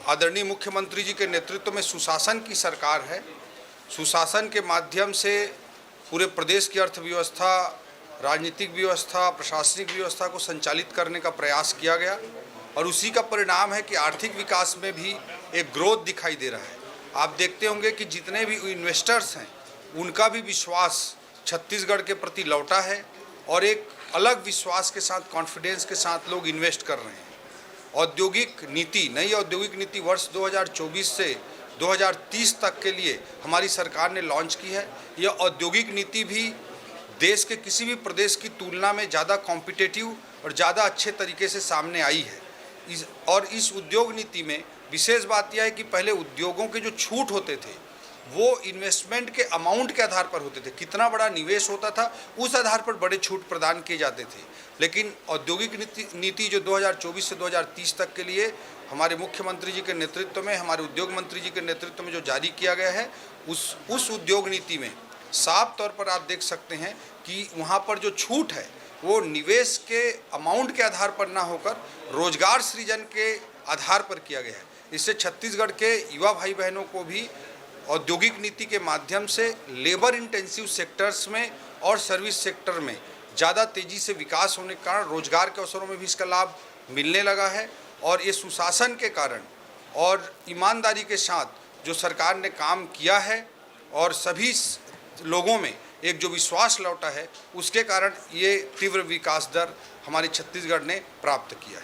आदरणीय मुख्यमंत्री जी के नेतृत्व में सुशासन की सरकार है। सुशासन के माध्यम से पूरे प्रदेश की अर्थव्यवस्था, राजनीतिक व्यवस्था, प्रशासनिक व्यवस्था को संचालित करने का प्रयास किया गया और उसी का परिणाम है कि आर्थिक विकास में भी एक ग्रोथ दिखाई दे रहा है। आप देखते होंगे कि जितने भी इन्वेस्टर्स हैं उनका भी विश्वास छत्तीसगढ़ के प्रति लौटा है और एक अलग विश्वास के साथ, कॉन्फिडेंस के साथ लोग इन्वेस्ट कर रहे हैं। औद्योगिक नीति, नई औद्योगिक नीति वर्ष 2024 से 2030 तक के लिए हमारी सरकार ने लॉन्च की है। यह औद्योगिक नीति भी देश के किसी भी प्रदेश की तुलना में ज़्यादा कॉम्पिटिटिव और ज़्यादा अच्छे तरीके से सामने आई है। इस उद्योग नीति में विशेष बात यह है कि पहले उद्योगों के जो छूट होते थे वो इन्वेस्टमेंट के अमाउंट के आधार पर होते थे, कितना बड़ा निवेश होता था उस आधार पर बड़े छूट प्रदान किए जाते थे। लेकिन औद्योगिक नीति जो 2024 से 2030 तक के लिए हमारे मुख्यमंत्री जी के नेतृत्व में, हमारे उद्योग मंत्री जी के नेतृत्व में जो जारी किया गया है, उस उद्योग नीति में साफ तौर पर आप देख सकते हैं कि वहाँ पर जो छूट है वो निवेश के अमाउंट के आधार पर ना होकर रोजगार सृजन के आधार पर किया गया है। इससे छत्तीसगढ़ के युवा भाई बहनों को भी औद्योगिक नीति के माध्यम से लेबर इंटेंसिव सेक्टर्स में और सर्विस सेक्टर में ज़्यादा तेज़ी से विकास होने के कारण रोजगार के अवसरों में भी इसका लाभ मिलने लगा है। और ये सुशासन के कारण और ईमानदारी के साथ जो सरकार ने काम किया है और सभी लोगों में एक जो विश्वास लौटा है, उसके कारण ये तीव्र विकास दर हमारे छत्तीसगढ़ ने प्राप्त किया है।